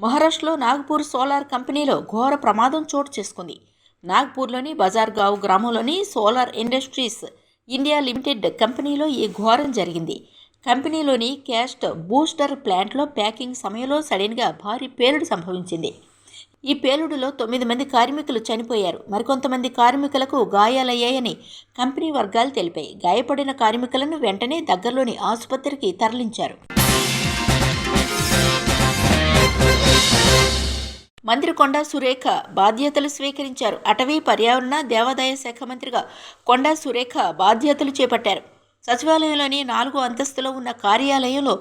మహారాష్ట్రలో నాగపూర్ సోలార్ కంపెనీలో ఘోర ప్రమాదం చోటు చేసుకుంది. నాగపూర్లోని బజార్గావ్ గ్రామంలోని సోలార్ ఇండస్ట్రీస్ ఇండియా లిమిటెడ్ కంపెనీలో ఈ ఘోరం జరిగింది. కంపెనీలోని క్యాస్ట్ బూస్టర్ ప్లాంట్లో ప్యాకింగ్ సమయంలో సడన్గా భారీ పేలుడు సంభవించింది. ఈ పేలుడులో 9 మంది కార్మికులు చనిపోయారు. మరికొంతమంది కార్మికులకు గాయాలయ్యాయని కంపెనీ వర్గాలు తెలిపాయి. గాయపడిన కార్మికులను వెంటనే దగ్గరలోని ఆసుపత్రికి తరలించారు. మంత్రి కొండా సురేఖ బాధ్యతలు స్వీకరించారు. అటవీ, పర్యావరణ, దేవాదాయ శాఖ మంత్రిగా కొండా సురేఖ బాధ్యతలు చేపట్టారు. సచివాలయంలోని 4వ అంతస్తులో ఉన్న కార్యాలయంలో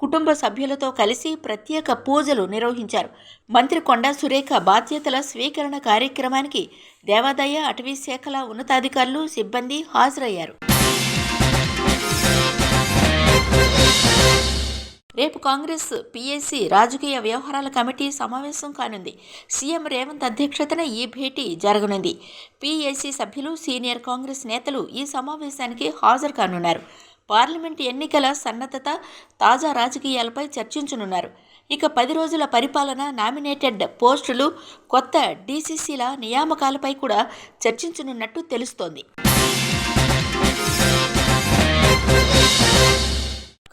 కుటుంబ సభ్యులతో కలిసి ప్రత్యేక పూజలు నిర్వహించారు. మంత్రి కొండా సురేఖ బాధ్యతల స్వీకరణ కార్యక్రమానికి దేవాదాయ, అటవీ శాఖల ఉన్నతాధికారులు, సిబ్బంది హాజరయ్యారు. రేపు కాంగ్రెస్ పీఏసీ రాజకీయ వ్యవహారాల కమిటీ సమావేశం కానుంది. సీఎం రేవంత్ అధ్యక్షతన ఈ భేటీ జరగనుంది. పీఏసీ సభ్యులు, సీనియర్ కాంగ్రెస్ నేతలు ఈ సమావేశానికి హాజరు కానున్నారు. పార్లమెంట్ ఎన్నికల సన్నద్ధత, తాజా రాజకీయాలపై చర్చించనున్నారు. ఇక 10 రోజుల పరిపాలన, నామినేటెడ్ పోస్టులు, కొత్త డీసీసీల నియామకాలపై కూడా చర్చించనున్నట్టు తెలుస్తోంది.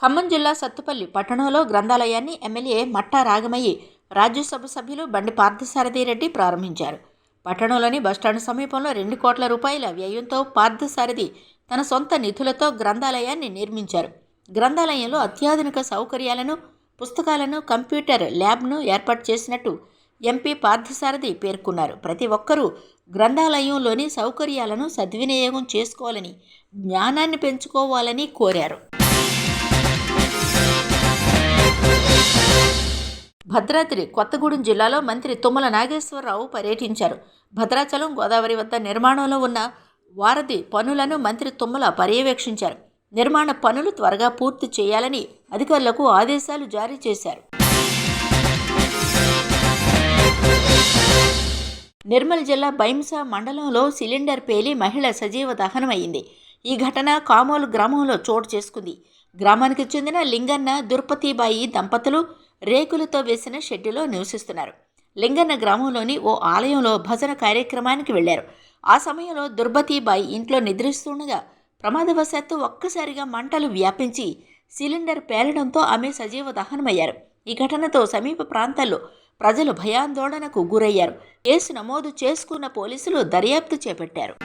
ఖమ్మం జిల్లా సత్తుపల్లి పట్టణంలో గ్రంథాలయాన్ని ఎమ్మెల్యే మట్టా రాగమయ్యి, రాజ్యసభ సభ్యులు బండి పార్థసారథి రెడ్డి ప్రారంభించారు. పట్టణంలోని బస్టాండ్ సమీపంలో 2 కోట్ల రూపాయల వ్యయంతో పార్థసారథి తన సొంత నిధులతో గ్రంథాలయాన్ని నిర్మించారు. గ్రంథాలయంలో అత్యాధునిక సౌకర్యాలను, పుస్తకాలను, కంప్యూటర్ ల్యాబ్ను ఏర్పాటు చేసినట్టు ఎంపీ పార్థసారథి పేర్కొన్నారు. ప్రతి ఒక్కరూ గ్రంథాలయంలోని సౌకర్యాలను సద్వినియోగం చేసుకోవాలని, జ్ఞానాన్ని పెంచుకోవాలని కోరారు. భద్రాద్రి కొత్తగూడెం జిల్లాలో మంత్రి తుమ్మల నాగేశ్వరరావు పర్యటించారు. భద్రాచలం గోదావరి వద్ద నిర్మాణంలో ఉన్న వారధి పనులను మంత్రి తుమ్మల పర్యవేక్షించారు. నిర్మాణ పనులు త్వరగా పూర్తి చేయాలని అధికారులకు ఆదేశాలు జారీ చేశారు. నిర్మల్ జిల్లా బైంసా మండలంలో సిలిండర్ పేలి మహిళ సజీవ దహనమైంది. ఈ ఘటన కామోలు గ్రామంలో చోటు చేసుకుంది. గ్రామానికి చెందిన లింగన్న, దుర్పతిబాయి దంపతులు రేకులతో వేసిన షెడ్డులో నివసిస్తున్నారు. లింగన్న గ్రామంలోని ఓ ఆలయంలో భజన కార్యక్రమానికి వెళ్లారు. ఆ సమయంలో దుర్పతిబాయి ఇంట్లో నిద్రిస్తుండగా ప్రమాదవశాత్తు ఒక్కసారిగా మంటలు వ్యాపించి సిలిండర్ పేలడంతో ఆమె సజీవ దహనమయ్యారు. ఈ ఘటనతో సమీప ప్రాంతాల్లో ప్రజలు భయాందోళనకు గురయ్యారు. కేసు నమోదు చేసుకున్న పోలీసులు దర్యాప్తు చేపట్టారు.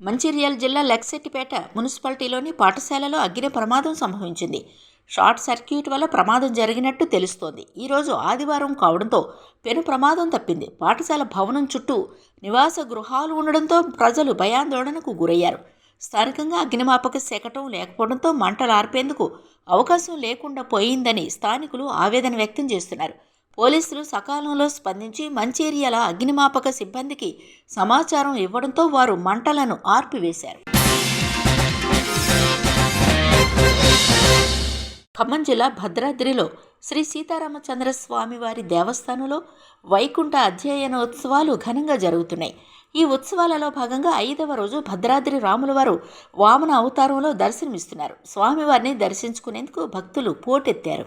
మంచిర్యాల జిల్లా లక్సెట్టిపేట మున్సిపాలిటీలోని పాఠశాలలో అగ్ని ప్రమాదం సంభవించింది. షార్ట్ సర్క్యూట్ వల్ల ప్రమాదం జరిగినట్టు తెలుస్తోంది. ఈరోజు ఆదివారం కావడంతో పెను ప్రమాదం తప్పింది. పాఠశాల భవనం చుట్టూ నివాస గృహాలు ఉండడంతో ప్రజలు భయాందోళనకు గురయ్యారు. స్థానికంగా అగ్నిమాపక శకటం లేకపోవడంతో మంటలు ఆర్పేందుకు అవకాశం లేకుండా పోయిందని స్థానికులు ఆవేదన వ్యక్తం చేస్తున్నారు. పోలీసులు సకాలంలో స్పందించి మంచిర్యాల అగ్నిమాపక సిబ్బందికి సమాచారం ఇవ్వడంతో వారు మంటలను ఆర్పివేశారు. ఖమ్మం జిల్లా భద్రాద్రిలో శ్రీ సీతారామచంద్ర స్వామివారి దేవస్థానంలో వైకుంఠ అధ్యయనోత్సవాలు ఘనంగా జరుగుతున్నాయి. ఈ ఉత్సవాలలో భాగంగా 5వ రోజు భద్రాద్రి రాములవారు వామన అవతారంలో దర్శనమిస్తున్నారు. స్వామివారిని దర్శించుకునేందుకు భక్తులు పోటెత్తారు.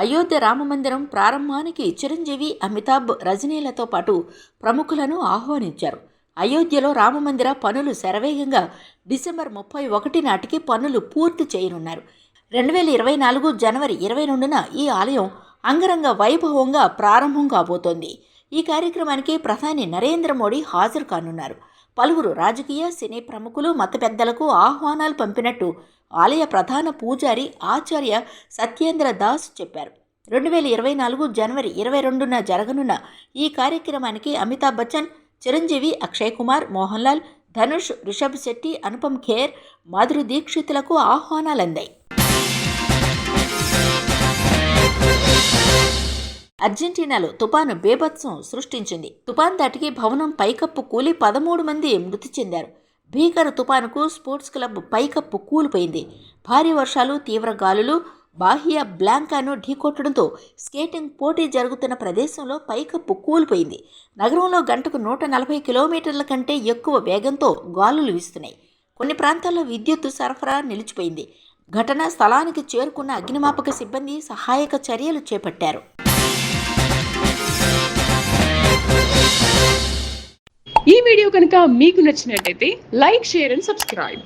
అయోధ్య రామమందిరం ప్రారంభానికి చిరంజీవి, అమితాబ్, రజనీలతో పాటు ప్రముఖులను ఆహ్వానించారు. అయోధ్యలో రామమందిర పనులు శరవేగంగా డిసెంబర్ 31 నాటికి పనులు పూర్తి చేయనున్నారు. 2024 జనవరి 22న ఈ ఆలయం అంగరంగ వైభవంగా ప్రారంభం కాబోతోంది. ఈ కార్యక్రమానికి ప్రధాని నరేంద్ర మోడీ హాజరు కానున్నారు. పలువురు రాజకీయ, సినీ ప్రముఖులు, మత పెద్దలకు ఆహ్వానాలు పంపినట్టు ఆలయ ప్రధాన పూజారి ఆచార్య సత్యేంద్ర దాస్ చెప్పారు. 2024 జనవరి 22న జరగనున్న ఈ కార్యక్రమానికి అమితాబ్ బచ్చన్, చిరంజీవి, అక్షయ్ కుమార్, మోహన్ లాల్, ధనుష్, రిషబ్ శెట్టి, అనుపమ్ ఖేర్, మాధురి దీక్షితులకు ఆహ్వానాలందాయి. అర్జెంటీనాలో తుపాను బేభత్సం సృష్టించింది. తుపాన్ దాటికి భవనం పైకప్పు కూలి 13 మంది మృతి చెందారు. భీకర తుపానుకు స్పోర్ట్స్ క్లబ్ పైకప్పు కూలిపోయింది. భారీ వర్షాలు, తీవ్ర గాలులు బాహియా బ్లాంకాను ఢీకొట్టడంతో స్కేటింగ్ పోటీ జరుగుతున్న ప్రదేశంలో పైకప్పు కూలిపోయింది. నగరంలో గంటకు 140 కిలోమీటర్ల కంటే ఎక్కువ వేగంతో గాలులు వీస్తున్నాయి. కొన్ని ప్రాంతాల్లో విద్యుత్ సరఫరా నిలిచిపోయింది. ఘటనా స్థలానికి చేరుకున్న అగ్నిమాపక సిబ్బంది సహాయక చర్యలు చేపట్టారు. ఈ వీడియో కనుక మీకు నచ్చినట్లయితే లైక్, షేర్ అండ్ సబ్స్క్రైబ్.